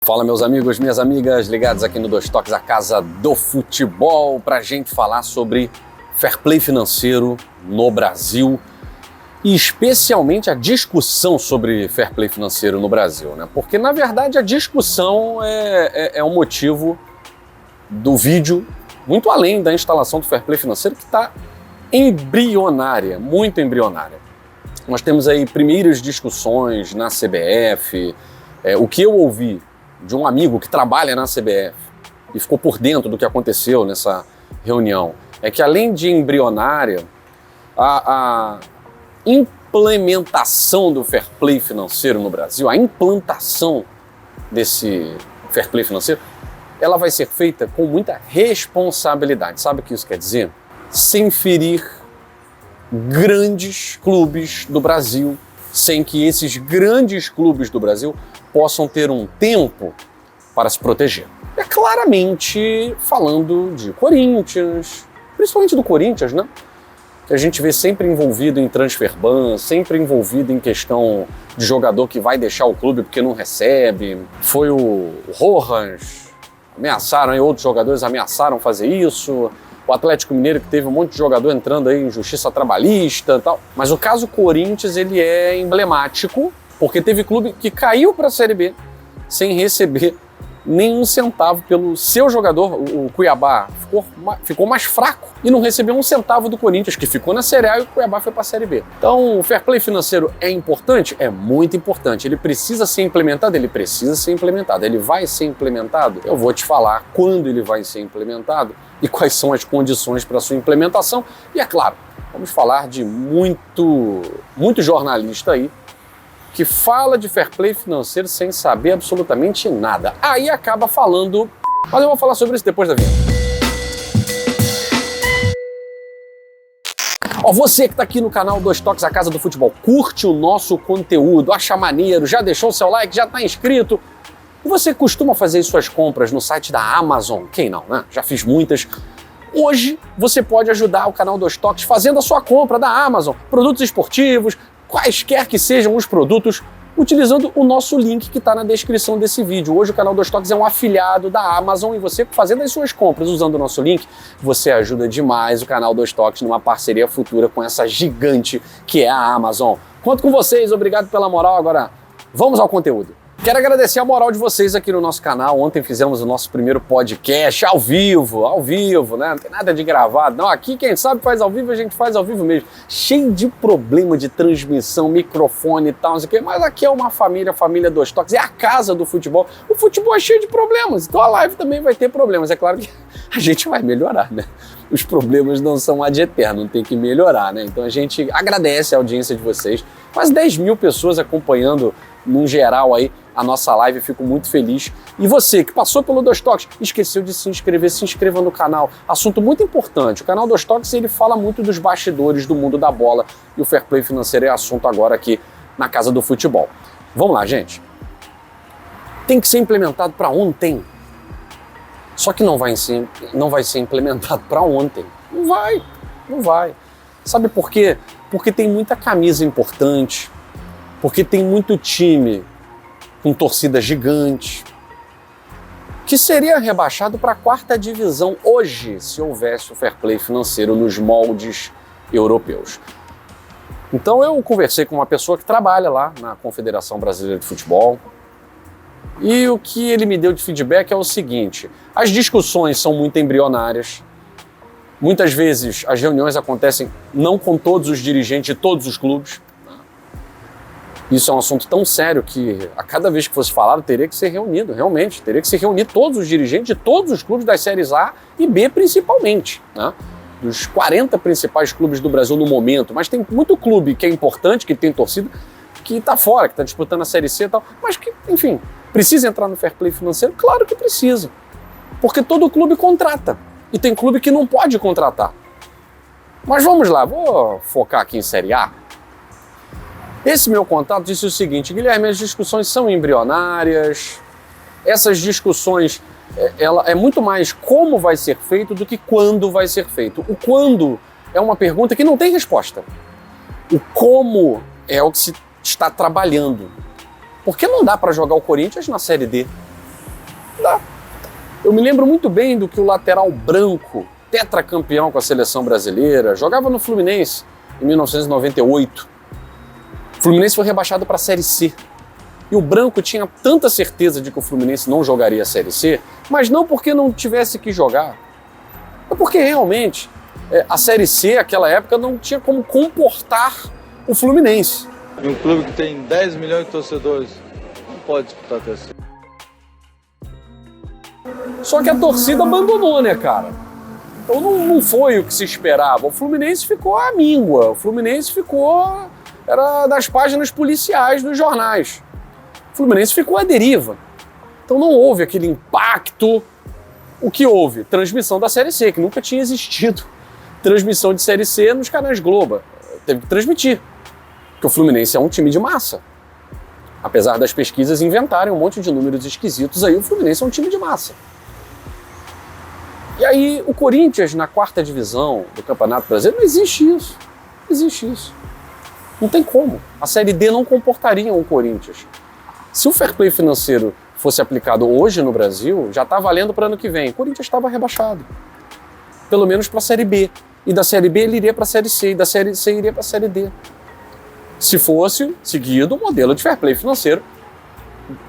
Fala, meus amigos, minhas amigas, ligados aqui no Dois Toques, a casa do futebol, para a gente falar sobre fair play financeiro no Brasil e especialmente a discussão sobre fair play financeiro no Brasil, né? Porque, na verdade, a discussão é o motivo do vídeo, muito além da instalação do fair play financeiro, que está embrionária, muito embrionária. Nós temos aí primeiras discussões na CBF, o que eu ouvi de um amigo que trabalha na CBF e ficou por dentro do que aconteceu nessa reunião, é que além de embrionária, a implementação do fair play financeiro no Brasil, a implantação desse fair play financeiro, ela vai ser feita com muita responsabilidade. Sabe o que isso quer dizer? Sem ferir grandes clubes do Brasil, sem que esses grandes clubes do Brasil possam ter um tempo para se proteger. É claramente falando de Corinthians, principalmente do Corinthians, né? Que a gente vê sempre envolvido em transfer ban, sempre envolvido em questão de jogador que vai deixar o clube porque não recebe. Foi o Rojas, ameaçaram aí, outros jogadores ameaçaram fazer isso. O Atlético Mineiro, que teve um monte de jogador entrando aí em justiça trabalhista e tal. Mas o caso Corinthians, ele é emblemático, porque teve clube que caiu para a Série B sem receber nenhum centavo pelo seu jogador. O Cuiabá ficou mais fraco e não recebeu um centavo do Corinthians, que ficou na Série A, e o Cuiabá foi para a Série B. Então, o fair play financeiro é importante? É muito importante. Ele precisa ser implementado? Ele precisa ser implementado. Ele vai ser implementado? Eu vou te falar quando ele vai ser implementado e quais são as condições para sua implementação. E é claro, vamos falar de muito jornalista aí que fala de fair play financeiro sem saber absolutamente nada. Aí acaba falando, mas eu vou falar sobre isso depois da vinheta. Ó, você que tá aqui no canal Dois Toques, a Casa do Futebol, curte o nosso conteúdo, acha maneiro, já deixou o seu like, já tá inscrito? E você costuma fazer suas compras no site da Amazon? Quem não, né? Já fiz muitas. Hoje você pode ajudar o canal Dois Toques fazendo a sua compra da Amazon, produtos esportivos, quaisquer que sejam os produtos, utilizando o nosso link que está na descrição desse vídeo. Hoje o canal Dois Toques é um afiliado da Amazon e você fazendo as suas compras usando o nosso link, você ajuda demais o canal Dois Toques numa parceria futura com essa gigante que é a Amazon. Conto com vocês, obrigado pela moral. Agora vamos ao conteúdo. Quero agradecer a moral de vocês aqui no nosso canal. Ontem fizemos o nosso primeiro podcast ao vivo, né? Não tem nada de gravado, não. Aqui, quem sabe faz ao vivo, a gente faz ao vivo mesmo. Cheio de problema de transmissão, microfone e tal, não sei o quê. Mas aqui é uma família Dois Toques, é a casa do futebol. O futebol é cheio de problemas, então a live também vai ter problemas. É claro que a gente vai melhorar, né? Os problemas não são ad eterno, tem que melhorar, né? Então a gente agradece a audiência de vocês. Quase 10 mil pessoas acompanhando, num geral aí, a nossa live, fico muito feliz. E você que passou pelo Dois Toques, esqueceu de se inscrever, se inscreva no canal. Assunto muito importante, o canal Dois Toques, ele fala muito dos bastidores do mundo da bola e o fair play financeiro é assunto agora aqui na Casa do Futebol. Vamos lá, gente. Tem que ser implementado para ontem. Só que não vai ser implementado para ontem. Não vai. Sabe por quê? Porque tem muita camisa importante, porque tem muito time com torcida gigante, que seria rebaixado para a 4ª divisão hoje, se houvesse o fair play financeiro nos moldes europeus. Então eu conversei com uma pessoa que trabalha lá na Confederação Brasileira de Futebol, e o que ele me deu de feedback é o seguinte: as discussões são muito embrionárias, muitas vezes as reuniões acontecem não com todos os dirigentes de todos os clubes. Isso é um assunto tão sério que a cada vez que fosse falado teria que ser reunido, realmente. Teria que se reunir todos os dirigentes de todos os clubes das séries A e B principalmente, né? Dos 40 principais clubes do Brasil no momento. Mas tem muito clube que é importante, que tem torcida, que está fora, que está disputando a Série C e tal. Mas que, enfim, precisa entrar no fair play financeiro? Claro que precisa. Porque todo clube contrata. E tem clube que não pode contratar. Mas vamos lá, vou focar aqui em Série A. Esse meu contato disse o seguinte: Guilherme, as discussões são embrionárias, essas discussões, é muito mais como vai ser feito do que quando vai ser feito. O quando é uma pergunta que não tem resposta. O como é o que se está trabalhando. Porque não dá para jogar o Corinthians na Série D. Dá. Eu me lembro muito bem do que o lateral branco, tetracampeão com a seleção brasileira, jogava no Fluminense em 1998. O Fluminense foi rebaixado para a Série C. E o Branco tinha tanta certeza de que o Fluminense não jogaria a Série C, mas não porque não tivesse que jogar. É porque realmente a Série C, naquela época, não tinha como comportar o Fluminense. E um clube que tem 10 milhões de torcedores não pode disputar a terceira. Só que a torcida abandonou, né, cara? Então não foi o que se esperava. O Fluminense ficou à míngua. O Fluminense ficou... Era das páginas policiais dos jornais. O Fluminense ficou à deriva. Então não houve aquele impacto. O que houve? Transmissão da Série C, que nunca tinha existido. Transmissão de Série C nos canais Globo. Teve que transmitir. Porque o Fluminense é um time de massa. Apesar das pesquisas inventarem um monte de números esquisitos aí, o Fluminense é um time de massa. E aí o Corinthians na 4ª divisão do Campeonato Brasileiro, não existe isso. Não existe isso. Não tem como. A Série D não comportaria o Corinthians. Se o fair play financeiro fosse aplicado hoje no Brasil, já está valendo para ano que vem. O Corinthians estava rebaixado. Pelo menos para a Série B. E da Série B ele iria para a Série C. E da Série C iria para a Série D. Se fosse seguido o modelo de fair play financeiro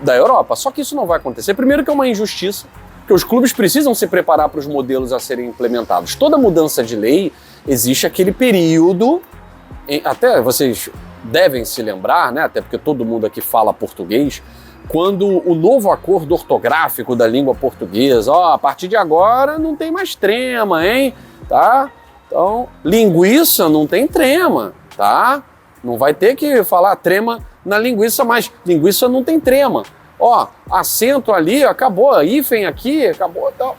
da Europa. Só que isso não vai acontecer. Primeiro que é uma injustiça, porque os clubes precisam se preparar para os modelos a serem implementados. Toda mudança de lei, existe aquele período, até vocês devem se lembrar, né? Até porque todo mundo aqui fala português, quando o novo acordo ortográfico da língua portuguesa, a partir de agora não tem mais trema, hein? Tá? Então, linguiça não tem trema, tá? Não vai ter que falar trema na linguiça mais. Linguiça não tem trema. Acento ali, acabou. Hífen aqui, acabou. Tal.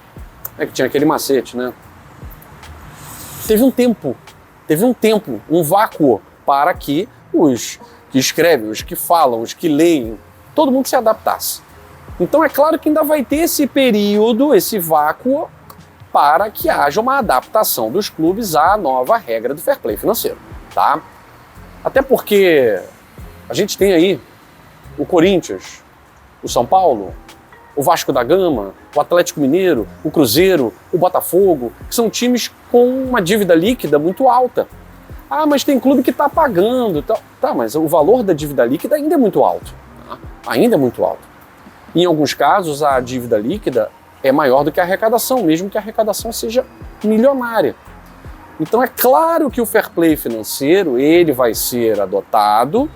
É que tinha aquele macete, né? Teve um tempo, um vácuo para que os que escrevem, os que falam, os que leem, todo mundo se adaptasse. Então é claro que ainda vai ter esse período, esse vácuo, para que haja uma adaptação dos clubes à nova regra do fair play financeiro, tá? Até porque a gente tem aí o Corinthians, o São Paulo, o Vasco da Gama, o Atlético Mineiro, o Cruzeiro, o Botafogo, que são times com uma dívida líquida muito alta. Ah, mas tem clube que está pagando. Tá, mas o valor da dívida líquida ainda é muito alto. Tá? Ainda é muito alto. Em alguns casos, a dívida líquida é maior do que a arrecadação, mesmo que a arrecadação seja milionária. Então é claro que o fair play financeiro ele vai ser adotado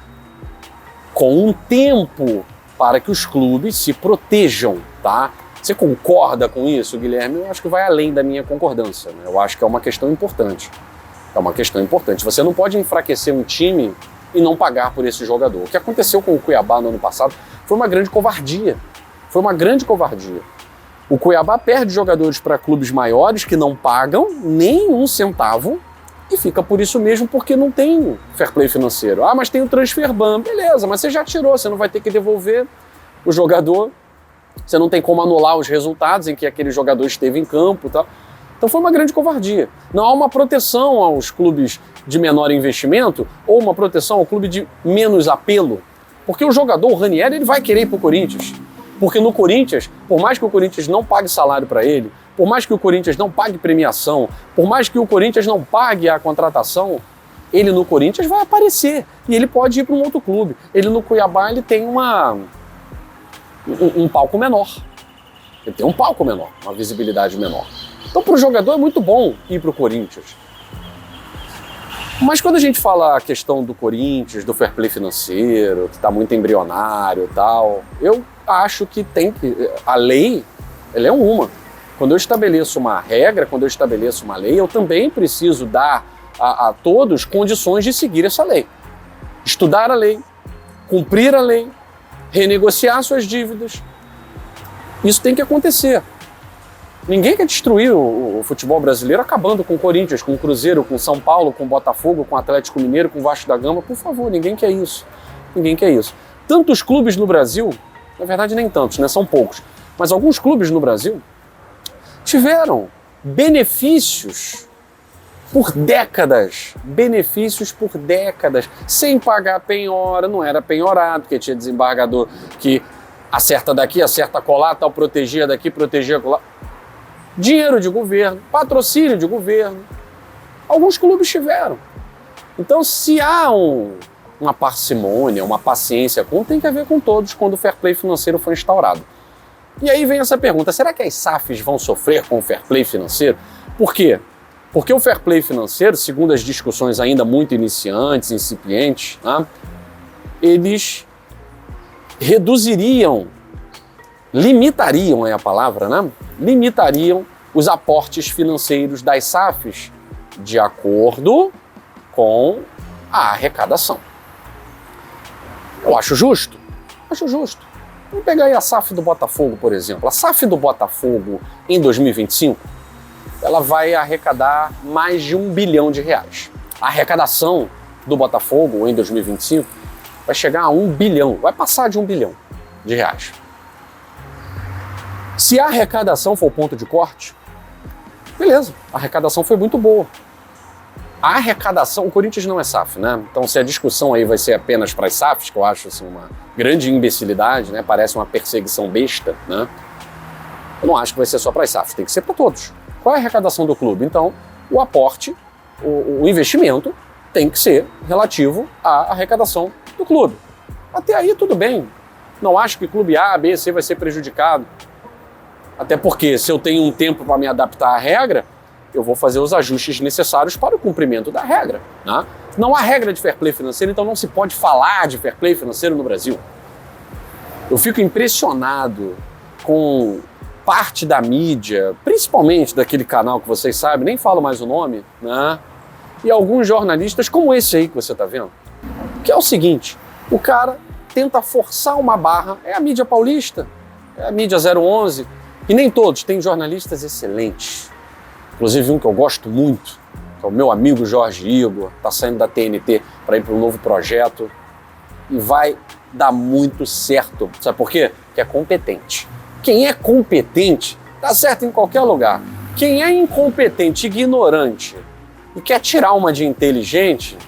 com um tempo para que os clubes se protejam, tá? Você concorda com isso, Guilherme? Eu acho que vai além da minha concordância, né? Eu acho que é uma questão importante. É uma questão importante. Você não pode enfraquecer um time e não pagar por esse jogador. O que aconteceu com o Cuiabá no ano passado foi uma grande covardia. Foi uma grande covardia. O Cuiabá perde jogadores para clubes maiores que não pagam nem um centavo e fica por isso mesmo porque não tem fair play financeiro. Ah, mas tem o transfer ban. Beleza, mas você já tirou, você não vai ter que devolver o jogador, você não tem como anular os resultados em que aquele jogador esteve em campo e tal. Então foi uma grande covardia. Não há uma proteção aos clubes de menor investimento ou uma proteção ao clube de menos apelo. Porque o jogador, o Ranieri, ele vai querer ir para o Corinthians. Porque no Corinthians, por mais que o Corinthians não pague salário para ele, por mais que o Corinthians não pague premiação, por mais que o Corinthians não pague a contratação, ele no Corinthians vai aparecer e ele pode ir para um outro clube. Ele no Cuiabá ele tem um palco menor. Ele tem um palco menor, uma visibilidade menor. Então para o jogador é muito bom ir para o Corinthians. Mas quando a gente fala a questão do Corinthians, do fair play financeiro, que está muito embrionário e tal, eu acho que a lei, ela é uma. Quando eu estabeleço uma regra, quando eu estabeleço uma lei, eu também preciso dar a todos condições de seguir essa lei. Estudar a lei, cumprir a lei, renegociar suas dívidas. Isso tem que acontecer. Ninguém quer destruir o futebol brasileiro acabando com o Corinthians, com o Cruzeiro, com o São Paulo, com o Botafogo, com o Atlético Mineiro, com o Vasco da Gama. Por favor, ninguém quer isso. Ninguém quer isso. Tantos clubes no Brasil, na verdade nem tantos, né? São poucos, mas alguns clubes no Brasil tiveram benefícios por décadas, sem pagar penhora, não era penhorado, porque tinha desembargador que Acerta daqui, acerta colar, tal, protegia daqui, protegia colar. Dinheiro de governo, patrocínio de governo. Alguns clubes tiveram. Então, se há uma parcimônia, uma paciência, tem que haver com todos quando o fair play financeiro for instaurado. E aí vem essa pergunta, será que as SAFs vão sofrer com o fair play financeiro? Por quê? Porque o fair play financeiro, segundo as discussões ainda muito iniciantes, incipientes, né, eles limitariam é a palavra, né? Limitariam os aportes financeiros das SAFs de acordo com a arrecadação. Eu acho justo? Acho justo. Vamos pegar aí a SAF do Botafogo, por exemplo. A SAF do Botafogo em 2025, ela vai arrecadar mais de R$1 bilhão. A arrecadação do Botafogo em 2025 vai chegar a 1 bilhão, vai passar de R$1 bilhão. Se a arrecadação for o ponto de corte, beleza, a arrecadação foi muito boa. A arrecadação, o Corinthians não é SAF, né? Então se a discussão aí vai ser apenas para as SAFs, que eu acho assim, uma grande imbecilidade, né? Parece uma perseguição besta, né? Eu não acho que vai ser só para as SAFs, tem que ser para todos. Qual é a arrecadação do clube? Então, o aporte, o investimento tem que ser relativo à arrecadação do clube. Até aí tudo bem. Não acho que clube A, B, C vai ser prejudicado. Até porque se eu tenho um tempo para me adaptar à regra, eu vou fazer os ajustes necessários para o cumprimento da regra, né? Não há regra de fair play financeiro, então não se pode falar de fair play financeiro no Brasil. Eu fico impressionado com parte da mídia, principalmente daquele canal que vocês sabem, nem falo mais o nome, né? E alguns jornalistas, como esse aí que você está vendo, que é o seguinte, o cara tenta forçar uma barra, é a mídia paulista, é a mídia 011, e nem todos, tem jornalistas excelentes. Inclusive um que eu gosto muito, que é o meu amigo Jorge Igor, está saindo da TNT para ir para um novo projeto e vai dar muito certo. Sabe por quê? Porque é competente. Quem é competente dá certo em qualquer lugar. Quem é incompetente, ignorante e quer tirar uma de inteligente,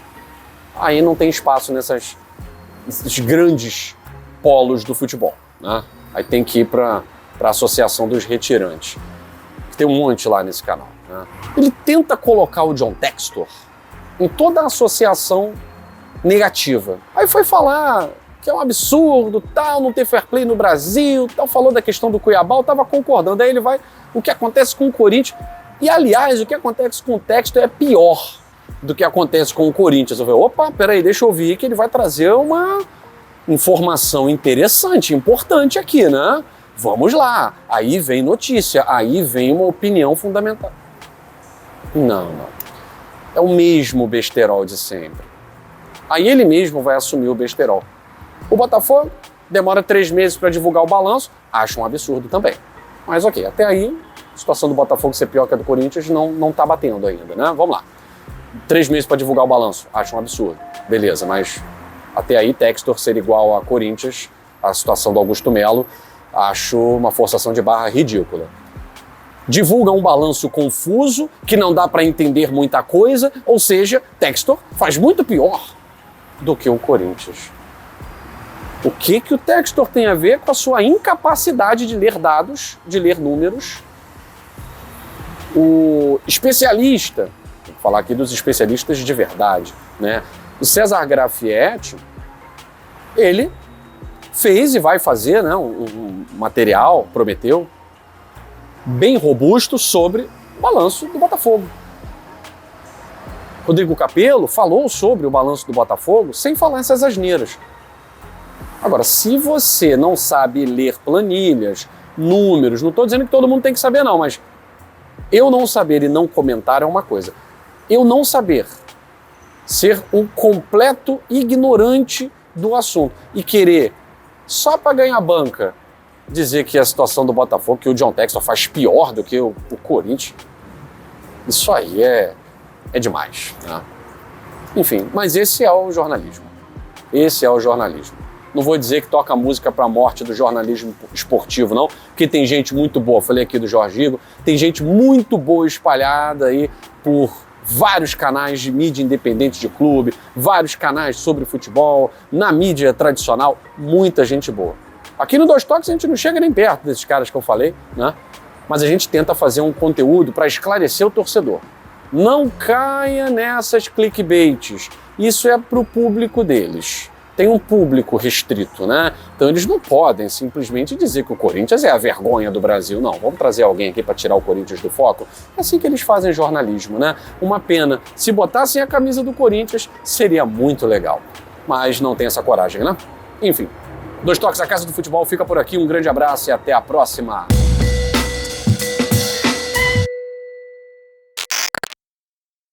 aí não tem espaço nesses grandes polos do futebol, né? Aí tem que ir para a Associação dos Retirantes. Tem um monte lá nesse canal, né? Ele tenta colocar o John Textor em toda a associação negativa. Aí foi falar que é um absurdo, tal, não ter fair play no Brasil, tal, falou da questão do Cuiabá, eu estava concordando. Aí ele vai, o que acontece com o Corinthians, e aliás, o que acontece com o Textor é pior do que acontece com o Corinthians. Eu falei, opa, peraí, deixa eu ouvir que ele vai trazer uma informação interessante, importante aqui, né? Vamos lá, aí vem notícia, aí vem uma opinião fundamental. Não. É o mesmo besterol de sempre. Aí ele mesmo vai assumir o besterol. O Botafogo demora 3 meses para divulgar o balanço, acho um absurdo também. Mas ok, até aí, a situação do Botafogo ser pior que a do Corinthians não tá batendo ainda, né? Vamos lá. 3 meses para divulgar o balanço, acho um absurdo. Beleza, mas até aí, Textor ser igual a Corinthians, a situação do Augusto Melo, acho uma forçação de barra ridícula. Divulga um balanço confuso, que não dá para entender muita coisa, ou seja, Textor faz muito pior do que o Corinthians. O que o Textor tem a ver com a sua incapacidade de ler dados, de ler números? O especialista, vou falar aqui dos especialistas de verdade, né? O César Grafietti, ele fez e vai fazer, né, um material, prometeu, bem robusto sobre o balanço do Botafogo. Rodrigo Capello falou sobre o balanço do Botafogo sem falar essas asneiras. Agora, se você não sabe ler planilhas, números, não estou dizendo que todo mundo tem que saber não, mas eu não saber e não comentar é uma coisa. Eu não saber, ser um completo ignorante do assunto e querer, só para ganhar banca, dizer que a situação do Botafogo, que o John Textor faz pior do que o Corinthians, isso aí é demais, né? Enfim, mas esse é o jornalismo. Esse é o jornalismo. Não vou dizer que toca música para a morte do jornalismo esportivo, não, porque tem gente muito boa, falei aqui do Jorge Igor, tem gente muito boa espalhada aí por vários canais de mídia independente de clube, vários canais sobre futebol, na mídia tradicional, muita gente boa. Aqui no Dois Toques a gente não chega nem perto desses caras que eu falei, né? Mas a gente tenta fazer um conteúdo para esclarecer o torcedor. Não caia nessas clickbaits. Isso é para o público deles. Tem um público restrito, né? Então eles não podem simplesmente dizer que o Corinthians é a vergonha do Brasil. Não, vamos trazer alguém aqui para tirar o Corinthians do foco. É assim que eles fazem jornalismo, né? Uma pena. Se botassem a camisa do Corinthians, seria muito legal. Mas não tem essa coragem, né? Enfim, Dois Toques, a Casa do Futebol fica por aqui. Um grande abraço e até a próxima.